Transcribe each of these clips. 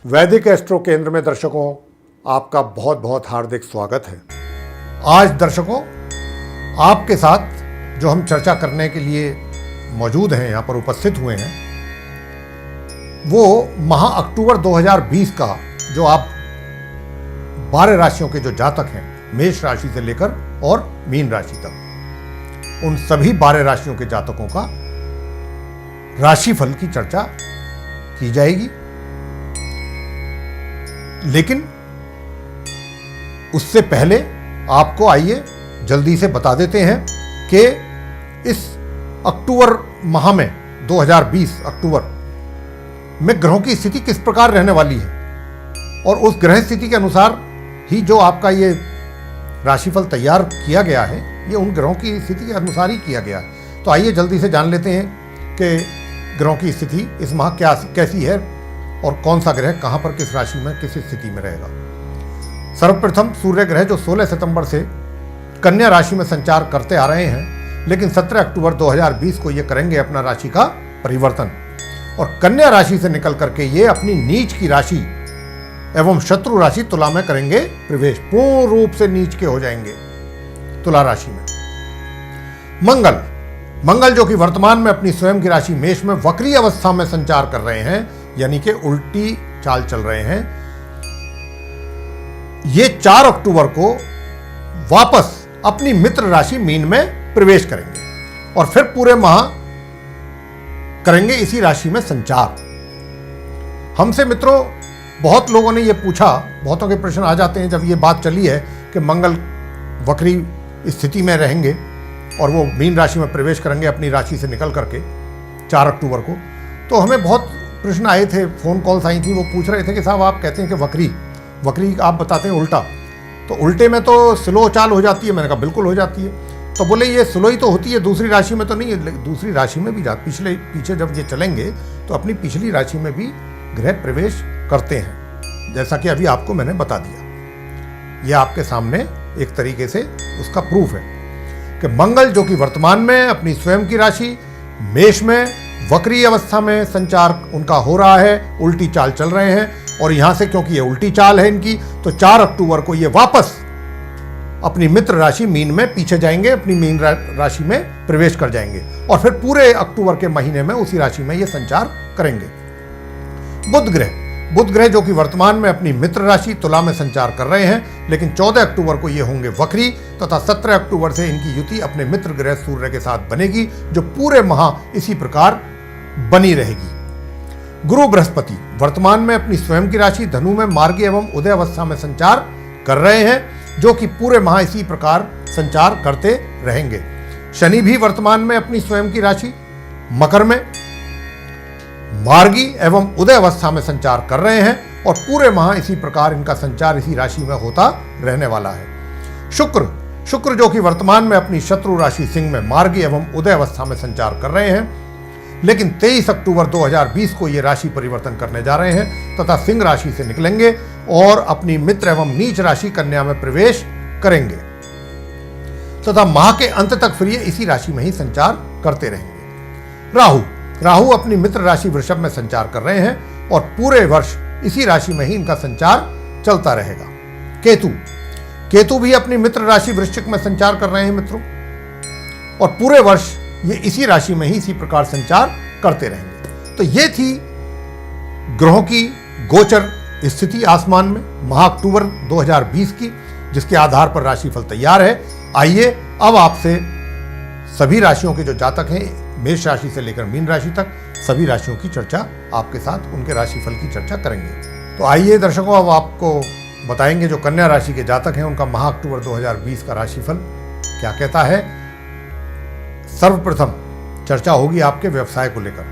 वैदिक एस्ट्रो केंद्र में दर्शकों आपका बहुत बहुत हार्दिक स्वागत है। आज दर्शकों आपके साथ जो हम चर्चा करने के लिए मौजूद हैं, यहाँ पर उपस्थित हुए हैं, वो माह अक्टूबर 2020 का जो आप 12 राशियों के जो जातक हैं, मेष राशि से लेकर और मीन राशि तक, उन सभी 12 राशियों के जातकों का राशिफल की चर्चा की जाएगी। लेकिन उससे पहले आपको आइए जल्दी से बता देते हैं कि इस अक्टूबर माह में 2020 अक्टूबर में ग्रहों की स्थिति किस प्रकार रहने वाली है और उस ग्रह स्थिति के अनुसार ही जो आपका ये राशिफल तैयार किया गया है, ये उन ग्रहों की स्थिति के अनुसार ही किया गया है। तो आइए जल्दी से जान लेते हैं कि ग्रहों की स्थिति इस माह कैसी है और कौन सा ग्रह कहां पर किस राशि में किस स्थिति में रहेगा। सर्वप्रथम सूर्य ग्रह जो 16 सितंबर से कन्या राशि में संचार करते आ रहे हैं, लेकिन 17 अक्टूबर 2020 को ये करेंगे अपना राशि का परिवर्तन और कन्या राशि से निकल करके ये अपनी नीच की राशि एवं शत्रु राशि तुला में करेंगे प्रवेश। पूर्ण रूप से नीच के हो जाएंगे तुला राशि में। मंगल जो कि वर्तमान में अपनी स्वयं की राशि मेष में वक्री अवस्था में संचार कर रहे हैं, यानी कि उल्टी चाल चल रहे हैं, ये 4 अक्टूबर को वापस अपनी मित्र राशि मीन में प्रवेश करेंगे और फिर पूरे माह करेंगे इसी राशि में संचार। हमसे मित्रों बहुत लोगों ने ये पूछा, बहुतों के प्रश्न आ जाते हैं जब ये बात चली है कि मंगल वक्री स्थिति में रहेंगे और वो मीन राशि में प्रवेश करेंगे अपनी राशि से निकल करके 4 अक्टूबर को। तो हमें बहुत प्रश्न आए थे, फोन कॉल्स आई थी, वो पूछ रहे थे कि साहब आप कहते हैं कि वक्री आप बताते हैं उल्टा, तो उल्टे में तो स्लो चाल हो जाती है। मैंने कहा बिल्कुल हो जाती है। तो बोले ये स्लो ही तो होती है, दूसरी राशि में तो नहीं है। दूसरी राशि में भी पीछे जब ये चलेंगे तो अपनी पिछली राशि में भी ग्रह प्रवेश करते हैं, जैसा कि अभी आपको मैंने बता दिया। ये आपके सामने एक तरीके से उसका प्रूफ है कि मंगल जो कि वर्तमान में अपनी स्वयं की राशि मेष में वक्री अवस्था में संचार उनका हो रहा है, उल्टी चाल चल रहे हैं और यहां से क्योंकि ये उल्टी चाल है इनकी, तो 4 अक्टूबर को ये वापस अपनी मित्र राशि मीन में पीछे जाएंगे, अपनी मीन राशि में प्रवेश कर जाएंगे और फिर पूरे अक्टूबर के महीने में उसी राशि में ये संचार करेंगे। बुध ग्रह जो कि वर्तमान में अपनी मित्र राशि तुला में संचार कर रहे हैं, लेकिन 14 अक्टूबर को ये होंगे वक्री तथा 17 अक्टूबर से इनकी युति अपने मित्र ग्रह सूर्य के साथ बनेगी, जो पूरे माह इसी प्रकार बनी रहेगी। गुरु बृहस्पति वर्तमान में अपनी स्वयं की राशि धनु में मार्गी एवं उदय अवस्था में संचार कर रहे हैं, जो कि पूरे माह इसी प्रकार संचार करते रहेंगे। शनि भी वर्तमान में अपनी स्वयं की राशि मकर में मार्गी एवं उदय अवस्था में संचार कर रहे हैं और पूरे माह इसी प्रकार इनका संचार इसी राशि में होता रहने वाला है। शुक्र जो कि वर्तमान में अपनी शत्रु राशि सिंह में मार्गी एवं उदय अवस्था में संचार कर रहे हैं, लेकिन 23 अक्टूबर 2020 को ये राशि परिवर्तन करने जा रहे हैं तथा सिंह राशि से निकलेंगे और अपनी मित्र एवं नीच राशि कन्या में प्रवेश करेंगे तथा माह के अंत तक फिर ये इसी राशि में ही संचार करते रहेंगे। राहु अपनी मित्र राशि वृषभ में संचार कर रहे हैं और पूरे वर्ष इसी राशि में ही इनका संचार चलता रहेगा। केतु भी अपनी मित्र राशि वृश्चिक में संचार कर रहे हैं मित्रों, और पूरे वर्ष ये इसी राशि में ही इसी प्रकार संचार करते रहेंगे। तो ये थी ग्रहों की गोचर स्थिति आसमान में माह अक्टूबर 2020 की, जिसके आधार पर राशिफल तैयार है। आइए अब आपसे सभी राशियों के जो जातक हैं मेष राशि से लेकर मीन राशि तक, सभी राशियों की चर्चा आपके साथ उनके राशिफल की चर्चा करेंगे। तो आइए दर्शकों अब आपको बताएंगे जो कन्या राशि के जातक हैं उनका माह अक्टूबर 2020 का राशिफल क्या कहता है। सर्वप्रथम चर्चा होगी आपके व्यवसाय को लेकर।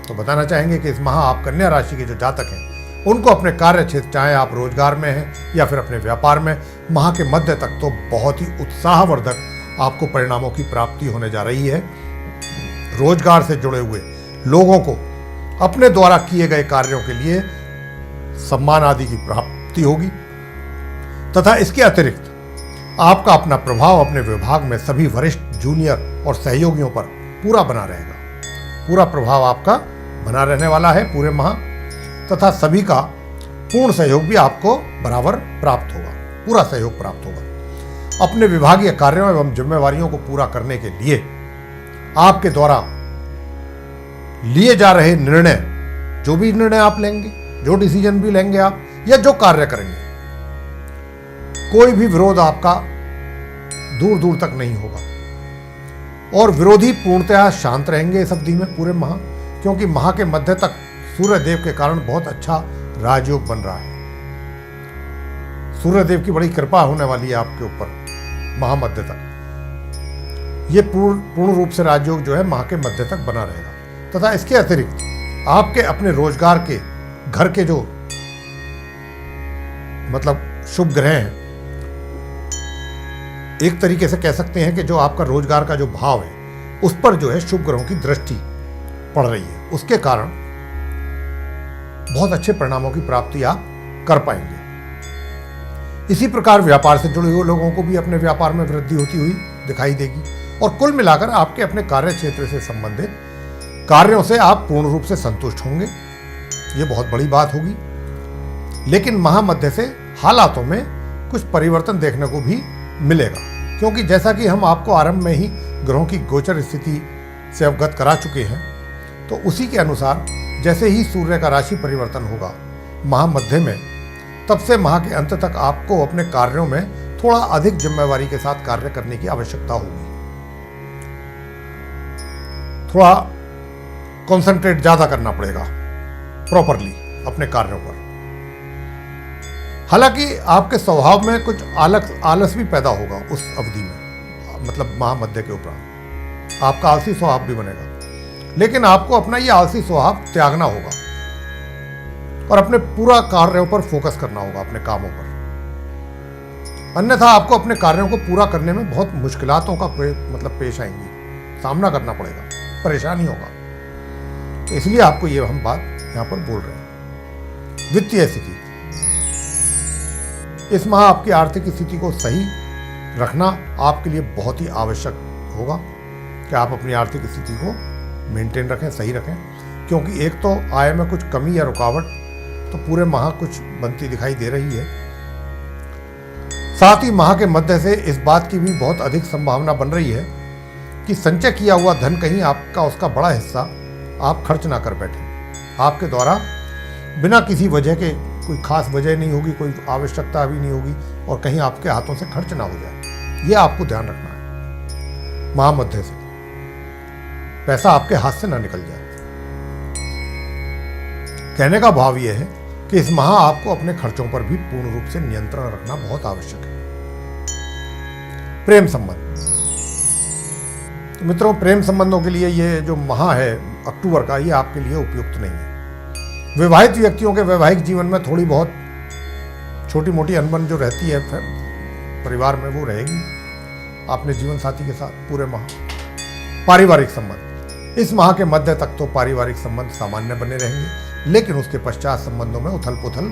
तो बताना चाहेंगे कि इस माह आप कन्या राशि के जो जातक हैं उनको अपने कार्य क्षेत्र, चाहे आप रोजगार में हैं या फिर अपने व्यापार में, माह के मध्य तक तो बहुत ही उत्साहवर्धक आपको परिणामों की प्राप्ति होने जा रही है। रोजगार से जुड़े हुए लोगों को अपने द्वारा किए गए कार्यों के लिए सम्मान आदि की प्राप्ति होगी तथा इसके अतिरिक्त आपका अपना प्रभाव अपने विभाग में सभी वरिष्ठ, जूनियर और सहयोगियों पर पूरा बना रहेगा। पूरा प्रभाव आपका बना रहने वाला है पूरे माह। तथा सभी का पूर्ण सहयोग भी आपको बराबर प्राप्त होगा, पूरा सहयोग प्राप्त होगा। अपने विभागीय कार्यों एवं जिम्मेवारियों को पूरा करने के लिए आपके द्वारा लिए जा रहे निर्णय, जो भी निर्णय आप लेंगे, जो डिसीजन भी लेंगे आप, या जो कार्य करेंगे, कोई भी विरोध आपका दूर दूर तक नहीं होगा और विरोधी पूर्णतः शांत रहेंगे इस अवधि में पूरे माह, क्योंकि माह के मध्य तक सूर्य देव के कारण बहुत अच्छा राजयोग बन रहा है। सूर्य देव की बड़ी कृपा होने वाली है आपके ऊपर माह मध्य तक। ये पूर्ण रूप से राजयोग जो है माह के मध्य तक बना रहेगा। तथा इसके अतिरिक्त आपके अपने रोजगार के घर के जो मतलब शुभ ग्रह हैं, एक तरीके से कह सकते हैं कि जो आपका रोजगार का जो भाव है उस पर जो है शुभ ग्रहों की दृष्टि पड़ रही है, उसके कारण बहुत अच्छे परिणामों की प्राप्ति आप कर पाएंगे। इसी प्रकार व्यापार से जुड़े हुए लोगों को भी अपने व्यापार में वृद्धि होती हुई दिखाई देगी और कुल मिलाकर आपके अपने कार्य क्षेत्र से संबंधित कार्यों से आप पूर्ण रूप से संतुष्ट होंगे। ये बहुत बड़ी बात होगी। लेकिन माह मध्य से हालातों में कुछ परिवर्तन देखने को भी मिलेगा, क्योंकि जैसा कि हम आपको आरंभ में ही ग्रहों की गोचर स्थिति से अवगत करा चुके हैं, तो उसी के अनुसार जैसे ही सूर्य का राशि परिवर्तन होगा माह मध्य में, तब से माह के अंत तक आपको अपने कार्यों में थोड़ा अधिक जिम्मेवारी के साथ कार्य करने की आवश्यकता होगी। थोड़ा कंसंट्रेट ज्यादा करना पड़ेगा प्रॉपरली अपने कार्यों पर। हालांकि आपके स्वभाव में कुछ आलस भी पैदा होगा उस अवधि में, मतलब माह मध्य के उपरांत आपका आलसी स्वभाव भी बनेगा, लेकिन आपको अपना ये आलसी स्वभाव त्यागना होगा और अपने पूरा कार्यों पर फोकस करना होगा, अपने कामों पर। अन्यथा आपको अपने कार्यों को पूरा करने में बहुत मुश्किलातों का पेश आएंगी, सामना करना पड़ेगा, परेशानी होगा। तो इसलिए आपको ये हम बात यहां पर बोल रहे हैं। वित्तीय स्थिति, इस माह आपकी आर्थिक स्थिति को सही रखना आपके लिए बहुत ही आवश्यक होगा कि आप अपनी आर्थिक स्थिति को मेंटेन रखें, सही रखें, क्योंकि एक तो आय में कुछ कमी या रुकावट तो पूरे माह कुछ बनती दिखाई दे रही है। साथ ही माह के मध्य से इस बात की भी बहुत अधिक संभावना बन रही है कि संचय किया हुआ धन कहीं आपका उसका बड़ा हिस्सा आप खर्च ना कर बैठे। आपके द्वारा बिना किसी वजह के, कोई खास वजह नहीं होगी, कोई आवश्यकता भी नहीं होगी और कहीं आपके हाथों से खर्च ना हो जाए, यह आपको ध्यान रखना है। माह मध्य से पैसा आपके हाथ से ना निकल जाए। कहने का भाव यह है कि इस माह आपको अपने खर्चों पर भी पूर्ण रूप से नियंत्रण रखना बहुत आवश्यक है। प्रेम संबंध, तो मित्रों प्रेम संबंधों के लिए ये जो माह है अक्टूबर का, ये आपके लिए उपयुक्त नहीं है। विवाहित व्यक्तियों के वैवाहिक जीवन में थोड़ी बहुत छोटी मोटी अनबन जो रहती है परिवार में, वो रहेगी अपने जीवन साथी के साथ पूरे माह। पारिवारिक संबंध, इस माह के मध्य तक तो पारिवारिक संबंध सामान्य बने रहेंगे, लेकिन उसके पश्चात संबंधों में उथल पुथल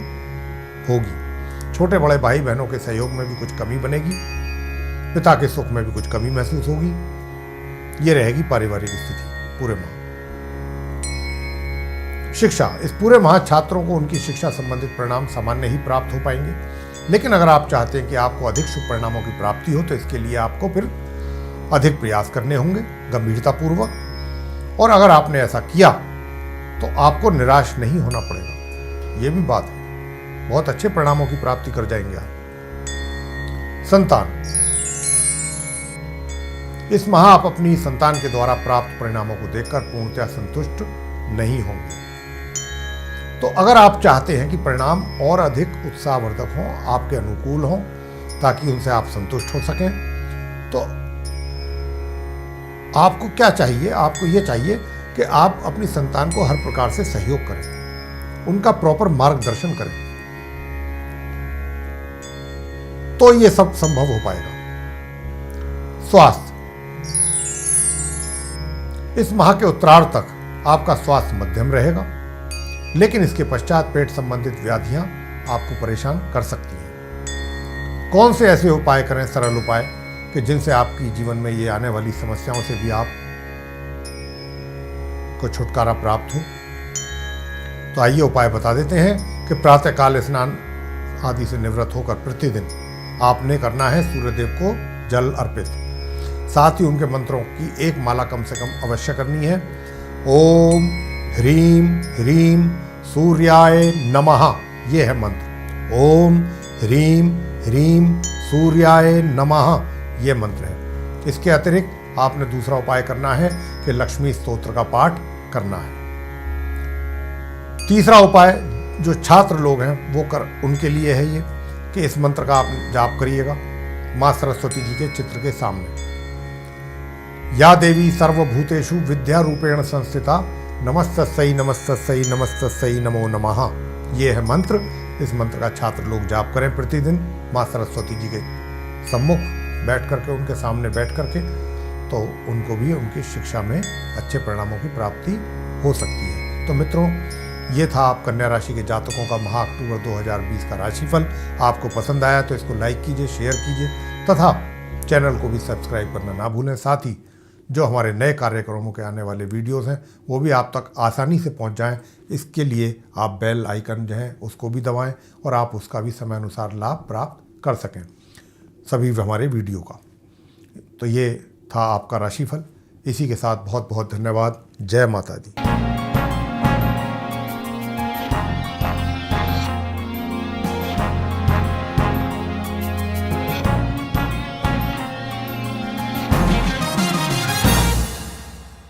होगी। छोटे बड़े भाई बहनों के सहयोग में भी कुछ कमी बनेगी, पिता के सुख में भी कुछ कमी महसूस होगी। ये रहेगी पारिवारिक स्थिति पूरे माह। शिक्षा, इस पूरे माह छात्रों को उनकी शिक्षा संबंधित परिणाम सामान्य ही प्राप्त हो पाएंगे, लेकिन अगर आप चाहते हैं कि आपको अधिक शुभ परिणामों की प्राप्ति हो तो इसके लिए आपको फिर अधिक प्रयास करने होंगे गंभीरतापूर्वक। और अगर आपने ऐसा किया तो आपको निराश नहीं होना पड़ेगा, ये भी बात है, बहुत अच्छे परिणामों की प्राप्ति कर जाएंगे आप। संतान, इस माह आप अपनी संतान के द्वारा प्राप्त परिणामों को देखकर पूर्णतः संतुष्ट नहीं होंगे। तो अगर आप चाहते हैं कि परिणाम और अधिक उत्साहवर्धक हों, आपके अनुकूल हों, ताकि उनसे आप संतुष्ट हो सकें, तो आपको क्या चाहिए? आपको यह चाहिए कि आप अपनी संतान को हर प्रकार से सहयोग करें, उनका प्रॉपर मार्गदर्शन करें, तो यह सब संभव हो पाएगा। स्वास्थ्य, इस माह के उत्तरार्ध तक आपका स्वास्थ्य मध्यम रहेगा, लेकिन इसके पश्चात पेट संबंधित व्याधियां आपको परेशान कर सकती हैं। कौन से ऐसे उपाय करें, सरल उपाय, कि जिनसे आपकी जीवन में ये आने वाली समस्याओं से भी आप को छुटकारा प्राप्त हो? तो आइए उपाय बता देते हैं कि प्रातःकाल स्नान आदि से निवृत्त होकर प्रतिदिन आपने करना है सूर्यदेव को जल अर्पित। साथ ही उनके मंत्रों की एक माला कम से कम अवश्य करनी है। ओम ह्रीम ह्रीम सूर्याय नमः, ये है मंत्र। ओम ह्रीम ह्रीम सूर्याय नमः, ये मंत्र है। इसके अतिरिक्त आपने दूसरा उपाय करना है कि लक्ष्मी स्तोत्र का पाठ करना है। तीसरा उपाय जो छात्र लोग हैं वो उनके लिए है ये कि इस मंत्र का आप जाप करिएगा माँ सरस्वती जी के चित्र के सामने। या देवी सर्वभूतेषु विद्या रूपेण संस्थिता नमस्तस्यै नमस्तस्यै नमस्तस्यै नमो नमः, ये है मंत्र। इस मंत्र का छात्र लोग जाप करें प्रतिदिन माँ सरस्वती जी के सम्मुख बैठ करके, उनके सामने बैठ करके, तो उनको भी उनकी शिक्षा में अच्छे परिणामों की प्राप्ति हो सकती है। तो मित्रों, ये था आप कन्या राशि के जातकों का माह अक्टूबर 2020 का राशिफल। आपको पसंद आया तो इसको लाइक कीजिए, शेयर कीजिए तथा चैनल को भी सब्सक्राइब करना ना भूलें। साथ ही जो हमारे नए कार्यक्रमों के आने वाले वीडियोस हैं वो भी आप तक आसानी से पहुंच जाएं, इसके लिए आप बेल आइकन जो है उसको भी दबाएं और आप उसका भी समय अनुसार लाभ प्राप्त कर सकें सभी हमारे वीडियो का। तो ये था आपका राशिफल। इसी के साथ बहुत बहुत धन्यवाद। जय माता दी।